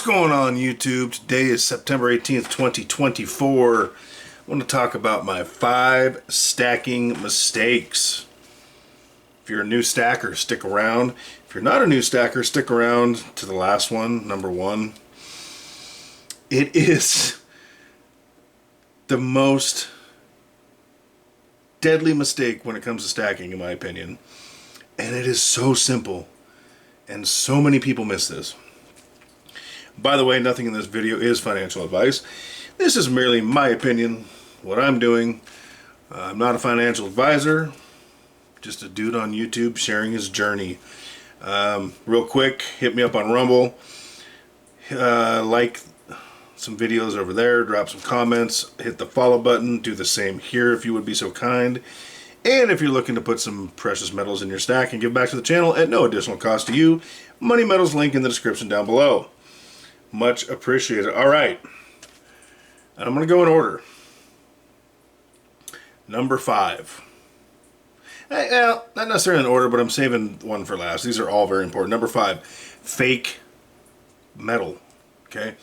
going on, YouTube? Today is September 18th, 2024. I want to talk about my 5 stacking mistakes. If you're a new stacker, stick around. If you're not a new stacker, stick around to the last one, number 1. It is the most deadly mistake when it comes to stacking, in my opinion. And it is so simple. And so many people miss this. By the way, nothing in this video is financial advice. This is merely my opinion, what I'm doing. I'm not a financial advisor, just a dude on YouTube sharing his journey. Real quick, hit me up on Rumble. Like some videos over there, drop some comments, hit the follow button, do the same here if you would be so kind. And if you're looking to put some precious metals in your stack and give back to the channel at no additional cost to you, MoneyMetals link in the description down below. Much appreciated. Alright, I'm going to go in order. Number 5. Well, not necessarily in order, but I'm saving one for last. These are all very important. Number 5, fake metal. Okay,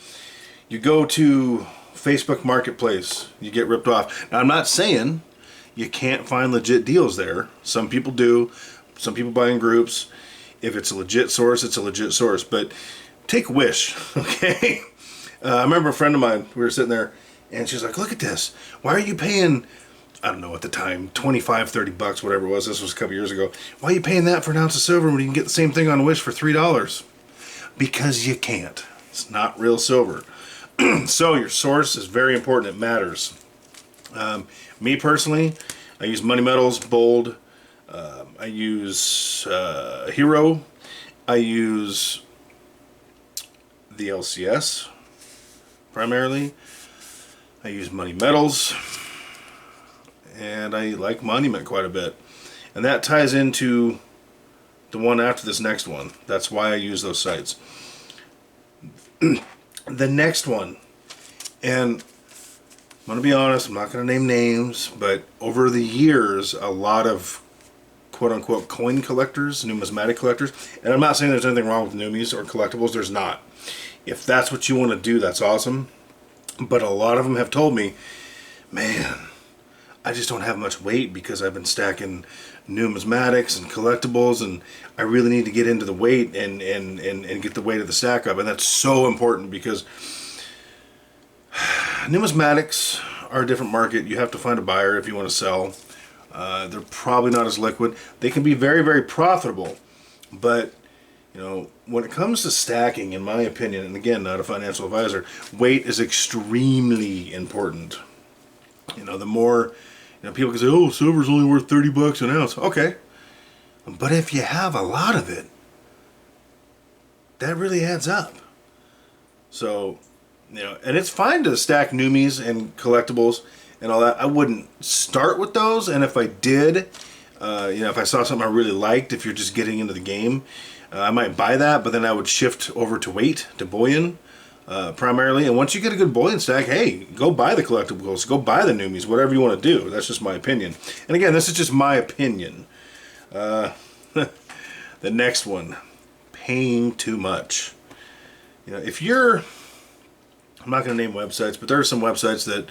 you go to Facebook Marketplace, you get ripped off. Now, I'm not saying you can't find legit deals there. Some people do. Some people buy in groups. If it's a legit source, it's a legit source. But take Wish, okay? I remember a friend of mine, we were sitting there, and she's like, look at this. Why are you paying, I don't know at the time, 25, 30 bucks, whatever it was. This was a couple years ago. Why are you paying that for an ounce of silver when you can get the same thing on Wish for $3? Because you can't. It's not real silver. So your source is very important. It matters. Me personally, I use MoneyMetals, Blvd. I use Hero. I use the LCS primarily. I use MoneyMetals, and I like Monument quite a bit. And that ties into the one after this next one. That's why I use those sites. The next one, and I'm going to be honest, I'm not going to name names, but over the years, a lot of quote-unquote coin collectors, numismatic collectors, and I'm not saying there's anything wrong with numis or collectibles, there's not. If that's what you want to do, that's awesome. But a lot of them have told me, man, I just don't have much weight because I've been stacking numismatics and collectibles, and I really need to get into the weight and get the weight of the stack up. And that's so important because numismatics are a different market. You have to find a buyer if you want to sell. They're probably not as liquid. They can be very, very profitable. But, you know, when it comes to stacking, in my opinion, and again, not a financial advisor, weight is extremely important. You know, the more, you know, people can say, oh, silver's only worth 30 bucks an ounce. Okay. But if you have a lot of it, that really adds up. So, you know, and it's fine to stack numis and collectibles and all that. I wouldn't start with those, and if I did, you know, if I saw something I really liked, if you're just getting into the game, I might buy that, but then I would shift over to weight, to bullion, primarily. And once you get a good bullion stack, hey, go buy the collectibles, go buy the numis, whatever you want to do. That's just my opinion. And again, this is just my opinion. The next one, paying too much. You know, if you're, I'm not going to name websites, but there are some websites that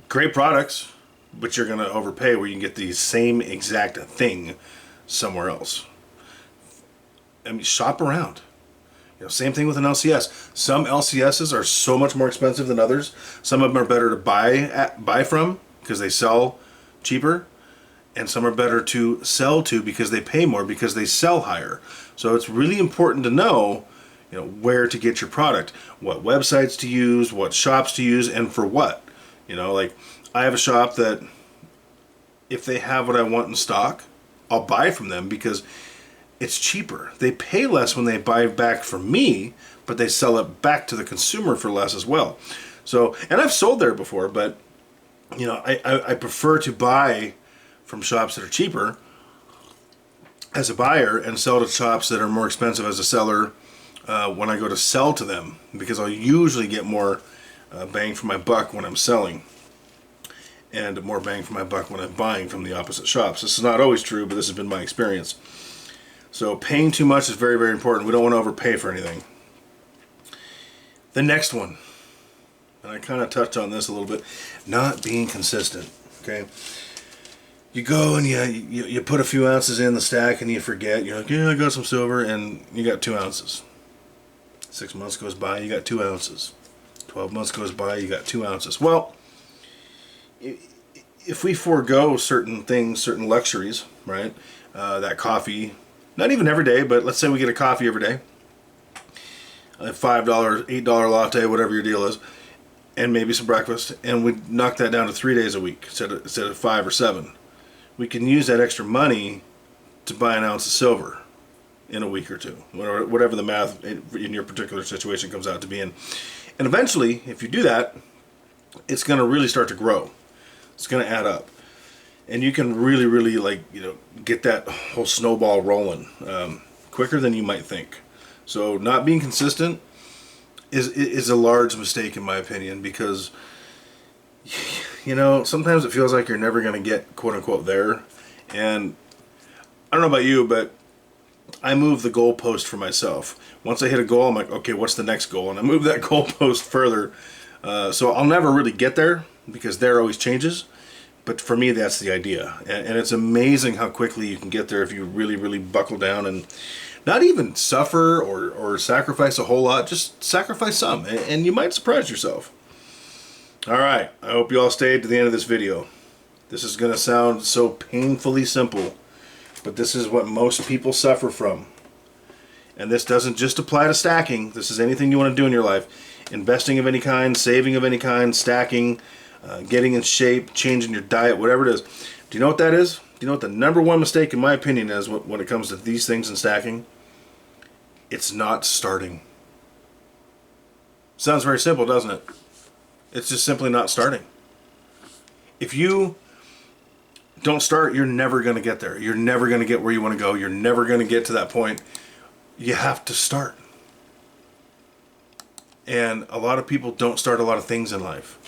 great products, but you're going to overpay where you can get the same exact thing somewhere else. I mean, shop around. You know, same thing with an LCS. Some LCSs are so much more expensive than others. Some of them are better to buy from because they sell cheaper, and some are better to sell to because they pay more because they sell higher. So it's really important to know, you know, where to get your product, what websites to use, what shops to use, and for what. You know, like I have a shop that if they have what I want in stock, I'll buy from them because it's cheaper. They pay less when they buy back from me, but they sell it back to the consumer for less as well. So, and I've sold there before, but you know, I prefer to buy from shops that are cheaper as a buyer and sell to shops that are more expensive as a seller when I go to sell to them, because I'll usually get more bang for my buck when I'm selling, and more bang for my buck when I'm buying from the opposite shops. This is not always true, but this has been my experience. So paying too much is very, very important. We don't want to overpay for anything. The next one, and I kind of touched on this a little bit, not being consistent. Okay, you go and you put a few ounces in the stack and you forget. You're like, yeah, I got some silver, and you got 2 ounces. 6 months goes by, you got 2 ounces. 12 months goes by, you got 2 ounces. Well, if we forego certain things, certain luxuries, right? That coffee, not even every day, but let's say we get a coffee every day, a $5, $8 latte, whatever your deal is, and maybe some breakfast, and we knock that down to 3 days a week instead of 5 or 7. We can use that extra money to buy an ounce of silver in a week or two, whatever the math in your particular situation comes out to be in. And eventually, if you do that, it's going to really start to grow. It's going to add up. And you can really, really, like, get that whole snowball rolling quicker than you might think. So not being consistent is a large mistake in my opinion, because sometimes it feels like you're never going to get quote unquote there. And I don't know about you, but I move the goalpost for myself. Once I hit a goal, I'm like, okay, what's the next goal? And I move that goalpost further. So I'll never really get there, because there always changes. But for me, that's the idea. And it's amazing how quickly you can get there if you really, really buckle down and not even suffer or sacrifice a whole lot. Just sacrifice some, and you might surprise yourself. All right, I hope you all stayed to the end of this video. This is going to sound so painfully simple, but this is what most people suffer from. And this doesn't just apply to stacking. This is anything you want to do in your life. Investing of any kind, saving of any kind, stacking, getting in shape, changing your diet, whatever it is. Do you know what that is? Do you know what the number one mistake in my opinion is when it comes to these things in stacking? It's not starting. Sounds very simple, doesn't it? It's just simply not starting. If you don't start, you're never going to get there. You're never going to get where you want to go. You're never going to get to that point. You have to start. And a lot of people don't start a lot of things in life.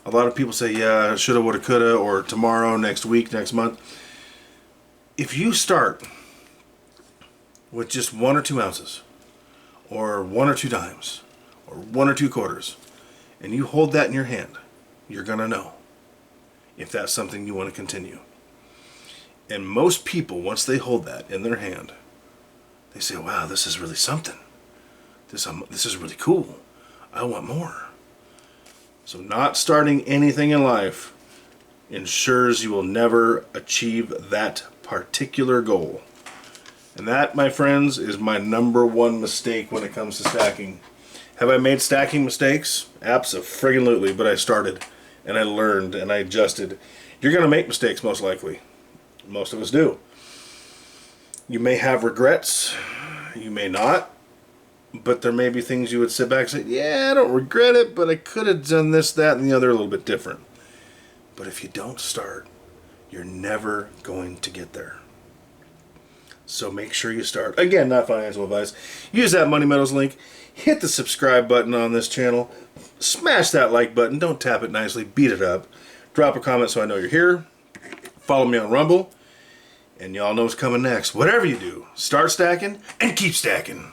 A lot of people say, yeah, shoulda, woulda, coulda, or tomorrow, next week, next month. If you start with just 1 or 2 ounces, or 1 or 2 dimes, or 1 or 2 quarters, and you hold that in your hand, you're going to know if that's something you want to continue. And most people, once they hold that in their hand, they say, wow, this is really something. This is really cool. I want more. So not starting anything in life ensures you will never achieve that particular goal. And that, my friends, is my number one mistake when it comes to stacking. Have I made stacking mistakes? Abso-friggin-lutely, but I started and I learned and I adjusted. You're going to make mistakes most likely. Most of us do. You may have regrets. You may not. But there may be things you would sit back and say, yeah, I don't regret it, but I could have done this, that, and the other a little bit different. But if you don't start, you're never going to get there. So make sure you start. Again, not financial advice. Use that MoneyMetals link. Hit the subscribe button on this channel. Smash that like button. Don't tap it nicely. Beat it up. Drop a comment so I know you're here. Follow me on Rumble. And y'all know what's coming next. Whatever you do, start stacking and keep stacking.